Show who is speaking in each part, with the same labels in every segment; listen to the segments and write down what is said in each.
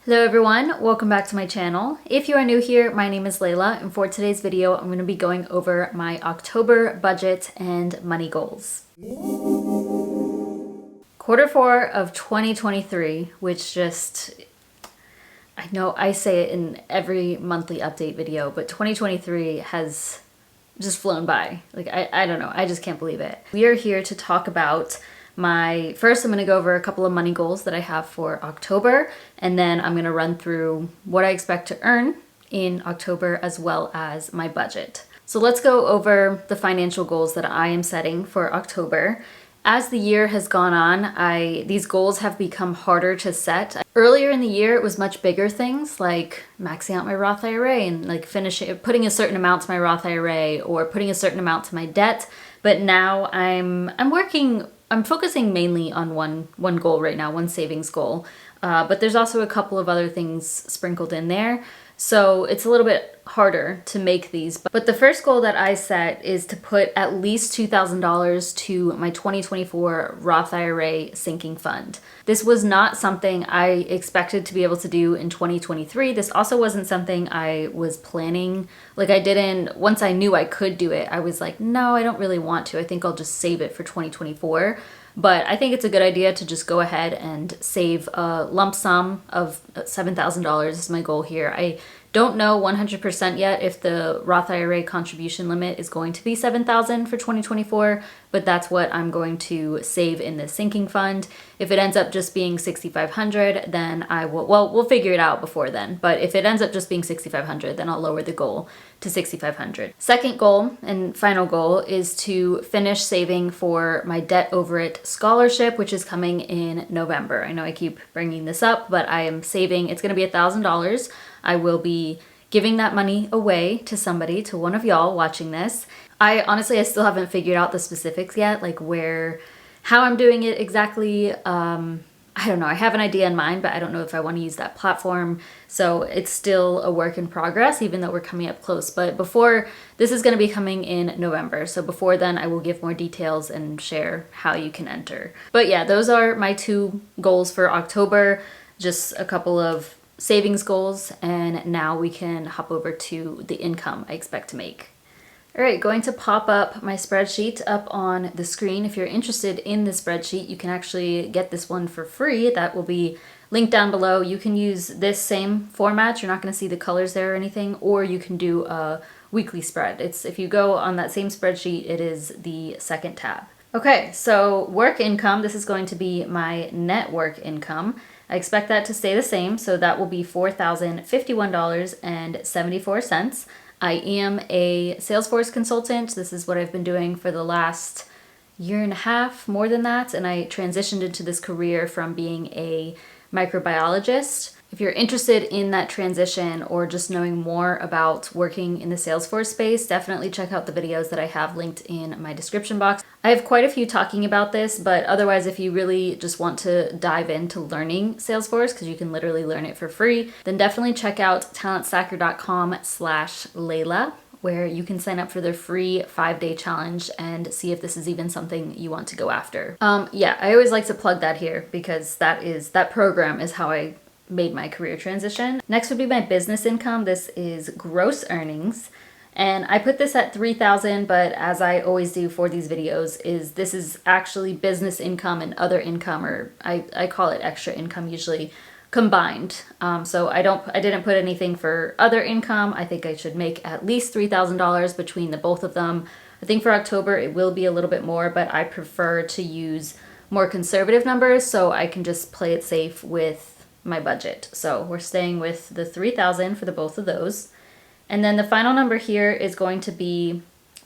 Speaker 1: Hello everyone, welcome back to my channel. If you are new here, my name is Layla, and for today's video, I'm going to be going over my October budget and money goals. Quarter four of 2023, which I know I say it in every monthly update video, but 2023 has just flown by. I don't know, I just can't believe it. We are here to talk about first I'm going to go over a couple of money goals that I have for October, and then I'm going to run through what I expect to earn in October as well as my budget. So let's go over the financial goals that I am setting for October. As the year has gone on, these goals have become harder to set. Earlier in the year, it was much bigger things like maxing out my Roth IRA and putting a certain amount to my Roth IRA or putting a certain amount to my debt. But now I'm focusing mainly on one goal right now, one savings goal. But there's also a couple of other things sprinkled in there. So it's a little bit harder to make these. But the first goal that I set is to put at least $2,000 to my 2024 Roth IRA sinking fund. This was not something I expected to be able to do in 2023. This also wasn't something I was planning. Once I knew I could do it, I was like, no, I don't really want to. I think I'll just save it for 2024. But I think it's a good idea to just go ahead and save a lump sum of $7,000 is my goal here. I don't know 100% yet if the Roth IRA contribution limit is going to be $7,000 for 2024, but that's what I'm going to save in the sinking fund. If it ends up just being $6,500, then we'll figure it out before then. But if it ends up just being $6,500, then I'll lower the goal to $6,500. Second goal and final goal is to finish saving for my Debt Over It scholarship, which is coming in November. I know I keep bringing this up, but I am saving. It's going to be $1,000. I will be giving that money away to somebody, to one of y'all watching this. I still haven't figured out the specifics yet, how I'm doing it exactly. I don't know. I have an idea in mind, but I don't know if I want to use that platform. So it's still a work in progress, even though we're coming up close. But this is going to be coming in November. So before then, I will give more details and share how you can enter. But yeah, those are my two goals for October. Just a couple of savings goals, and now we can hop over to the income I expect to make. All right, going to pop up my spreadsheet up on the screen. If you're interested in the spreadsheet, you can actually get this one for free. That will be linked down below. You can use this same format. You're not going to see the colors there or anything, or you can do a weekly spread. If you go on that same spreadsheet, it is the second tab. Okay, so work income, this is going to be my net work income. I expect that to stay the same, so that will be $4,051.74. I am a Salesforce consultant. This is what I've been doing for the last year and a half, more than that, and I transitioned into this career from being a microbiologist. If you're interested in that transition or just knowing more about working in the Salesforce space, definitely check out the videos that I have linked in my description box. I have quite a few talking about this, but otherwise, if you really just want to dive into learning Salesforce, because you can literally learn it for free, then definitely check out talentstacker.com/Layla, where you can sign up for their free 5-day challenge and see if this is even something you want to go after. Yeah, I always like to plug that here because that program is how I made my career transition. Next would be my business income. This is gross earnings. And I put this at $3,000, but as I always do for these videos, this is actually business income and other income, or I call it extra income usually, combined. So I didn't put anything for other income. I think I should make at least $3,000 between the both of them. I think for October it will be a little bit more, but I prefer to use more conservative numbers so I can just play it safe with my budget. So we're staying with the $3,000 for the both of those. And then the final number here is going to be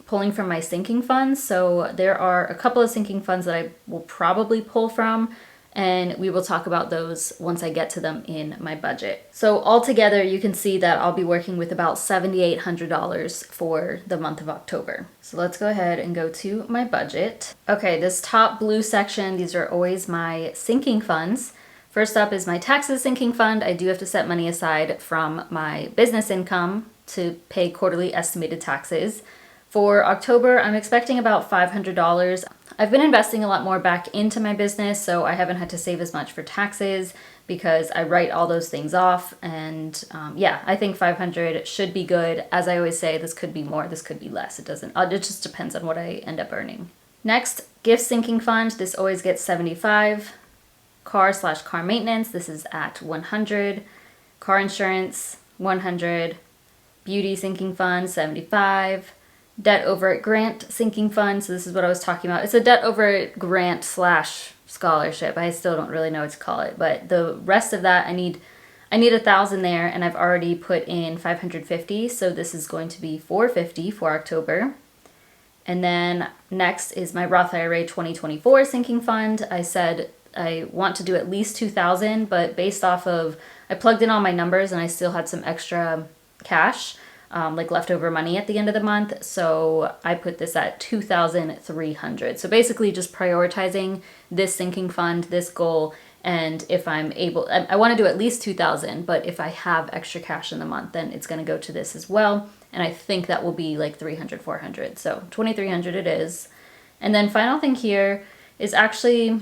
Speaker 1: pulling from my sinking funds. So there are a couple of sinking funds that I will probably pull from, and we will talk about those once I get to them in my budget. So altogether, you can see that I'll be working with about $7,800 for the month of October. So let's go ahead and go to my budget. Okay, this top blue section, these are always my sinking funds. First up is my taxes sinking fund. I do have to set money aside from my business income to pay quarterly estimated taxes. For October, I'm expecting about $500. I've been investing a lot more back into my business, so I haven't had to save as much for taxes. because I write all those things off. And yeah, I think 500 should be good. As I always say, this could be more, this could be less. It doesn't, it just depends on what I end up earning. Next, gift sinking fund. This always gets 75. Car/car maintenance, this is at 100. Car insurance, 100. Beauty sinking fund, 75. Debt over grant sinking fund, so this is what I was talking about. It's a debt over grant / scholarship. I still don't really know what to call it, but the rest of that I need 1,000 there, and I've already put in 550, so this is going to be 450 for October. And then next is my Roth IRA 2024 sinking fund. I said I want to do at least 2,000, but based off of, I plugged in all my numbers and I still had some extra cash, like leftover money at the end of the month. So I put this at 2,300. So basically just prioritizing this sinking fund, this goal. And if I'm able, I want to do at least 2,000, but if I have extra cash in the month, then it's going to go to this as well. And I think that will be like 300, 400. So 2,300 it is. And then final thing here is actually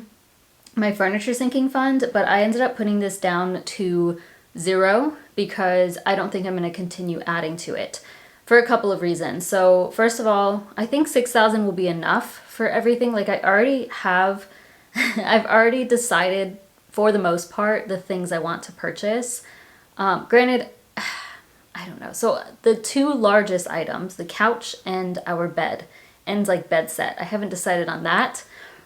Speaker 1: my furniture sinking fund, but I ended up putting this down to 0 because I don't think I'm going to continue adding to it for a couple of reasons. So first of all, I think 6,000 will be enough for everything. Like I already have, I've already decided for the most part the things I want to purchase. Granted, I don't know. So the two largest items, the couch and our bed, and like bed set, I haven't decided on that.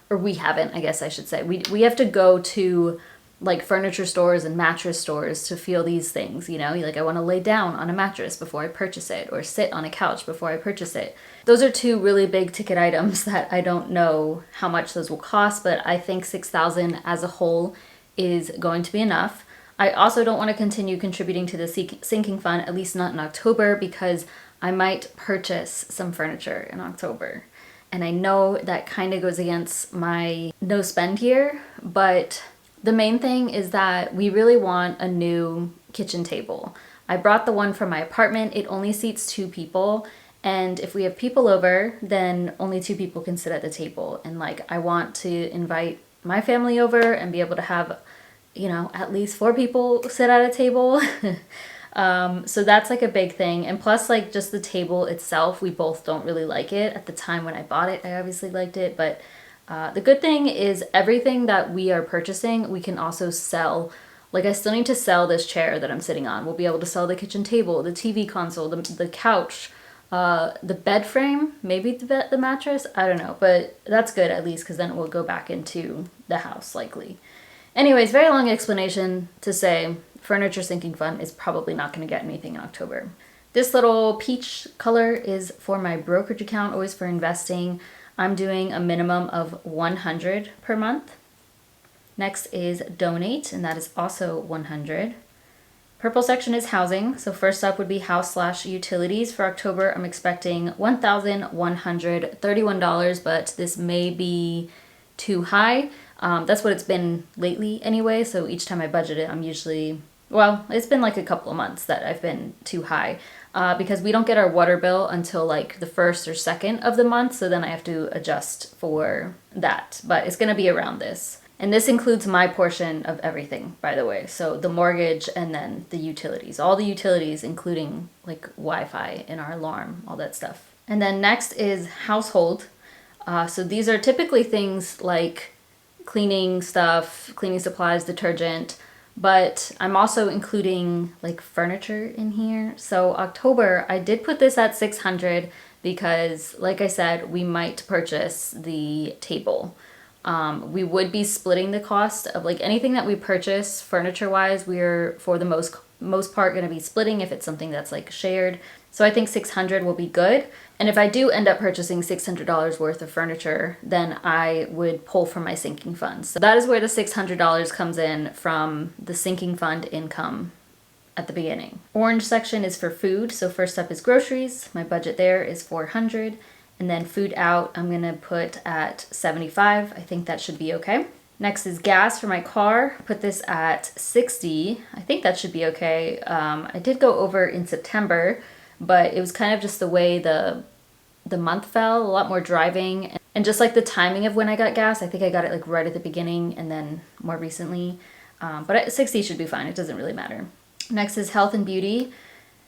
Speaker 1: Or we haven't, I guess I should say. We have to go to like furniture stores and mattress stores to feel these things, you know? Like I want to lay down on a mattress before I purchase it, or sit on a couch before I purchase it. Those are two really big ticket items that I don't know how much those will cost, but I think 6,000 as a whole is going to be enough. I also don't want to continue contributing to the sinking fund, at least not in October, because I might purchase some furniture in October. And I know that kind of goes against my no spend here, but the main thing is that we really want a new kitchen table. I brought the one from my apartment. It only seats 2 people. And if we have people over, then only 2 people can sit at the table. And like, I want to invite my family over and be able to have, you know, at least 4 people sit at a table. So that's like a big thing. And plus like just the table itself, we both don't really like it. At the time when I bought it, I obviously liked it, but the good thing is everything that we are purchasing, we can also sell. Like I still need to sell this chair that I'm sitting on. We'll be able to sell the kitchen table, the TV console, the couch, the bed frame, maybe the mattress. I don't know, but that's good at least because then it will go back into the house likely. Anyways, very long explanation to say furniture sinking fund is probably not going to get anything in October. This little peach color is for my brokerage account, always for investing. I'm doing a minimum of 100 per month. Next is donate, and that is also 100. Purple section is housing. So first up would be house/utilities. For October, I'm expecting $1,131, but this may be too high. That's what it's been lately anyway. So each time I budget it, I'm usually, well, it's been like a couple of months that I've been too high because we don't get our water bill until like the 1st or 2nd of the month. So then I have to adjust for that, but it's going to be around this. And this includes my portion of everything, by the way. So the mortgage and then the utilities, all the utilities, including like Wi-Fi and our alarm, all that stuff. And then next is household. So these are typically things like cleaning stuff, cleaning supplies, detergent, but I'm also including like furniture in here. So October, I did put this at 600 because like I said, we might purchase the table. We would be splitting the cost of like anything that we purchase furniture wise. We're for the most part going to be splitting if it's something that's like shared. So I think 600 will be good. And if I do end up purchasing $600 worth of furniture, then I would pull from my sinking fund. So that is where the $600 comes in from the sinking fund income at the beginning. Orange section is for food. So first up is groceries. My budget there is 400. And then food out, I'm gonna put at 75. I think that should be okay. Next is gas for my car. Put this at 60. I think that should be okay. I did go over in September, but it was kind of just the way the month fell, a lot more driving. And just like the timing of when I got gas, I think I got it like right at the beginning and then more recently. But 60 should be fine. It doesn't really matter. Next is health and beauty.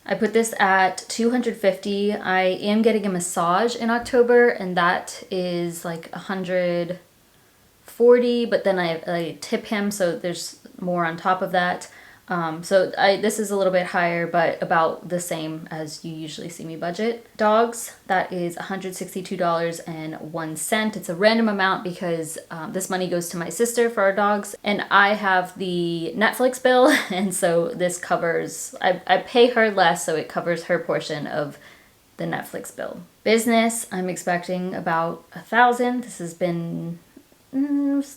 Speaker 1: I put this at $250. I am getting a massage in October, and that is like $140, but then I tip him, so there's more on top of that. This is a little bit higher, but about the same as you usually see me budget. Dogs, that is $162.01. It's a random amount because this money goes to my sister for our dogs, and I have the Netflix bill, and so this covers, I pay her less, so it covers her portion of the Netflix bill. Business, I'm expecting about $1,000.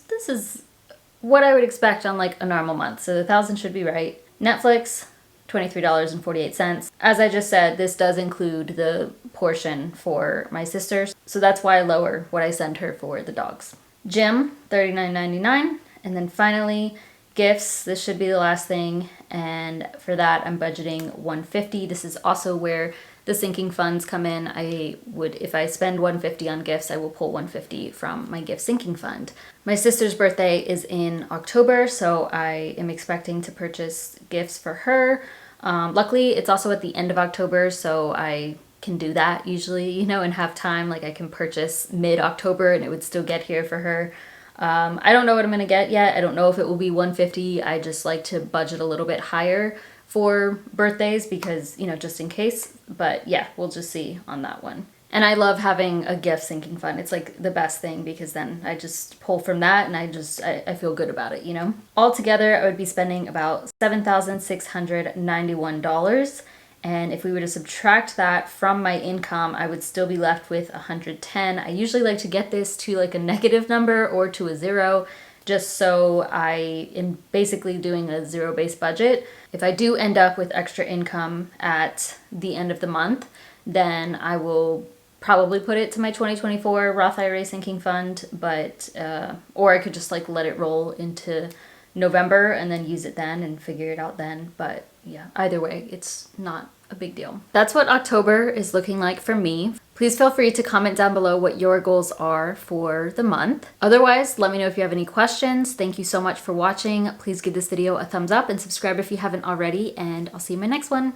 Speaker 1: This is what I would expect on like a normal month. So the 1,000 should be right. Netflix, $23.48. As I just said, this does include the portion for my sisters. So that's why I lower what I send her for the dogs. Gym, $39.99. And then finally, gifts. This should be the last thing. And for that, I'm budgeting $150. This is also where the sinking funds come in. If I spend $150 on gifts, I will pull $150 from my gift sinking fund. My sister's birthday is in October, so I am expecting to purchase gifts for her. Luckily, it's also at the end of October, so I can do that usually, and have time. Like I can purchase mid-October and it would still get here for her. I don't know what I'm gonna get yet. I don't know if it will be $150. I just like to budget a little bit higher for birthdays because, just in case. But yeah, we'll just see on that one. And I love having a gift sinking fund. It's like the best thing because then I just pull from that and I feel good about it, Altogether, I would be spending about $7,691. And if we were to subtract that from my income, I would still be left with $110. I usually like to get this to like a negative number or to a zero, just so I am basically doing a zero-based budget. If I do end up with extra income at the end of the month, then I will probably put it to my 2024 Roth IRA sinking fund, or I could just like let it roll into November and then use it then and figure it out then. But yeah, either way, it's not a big deal. That's what October is looking like for me. Please feel free to comment down below what your goals are for the month. Otherwise, let me know if you have any questions. Thank you so much for watching. Please give this video a thumbs up and subscribe if you haven't already, and I'll see you in my next one.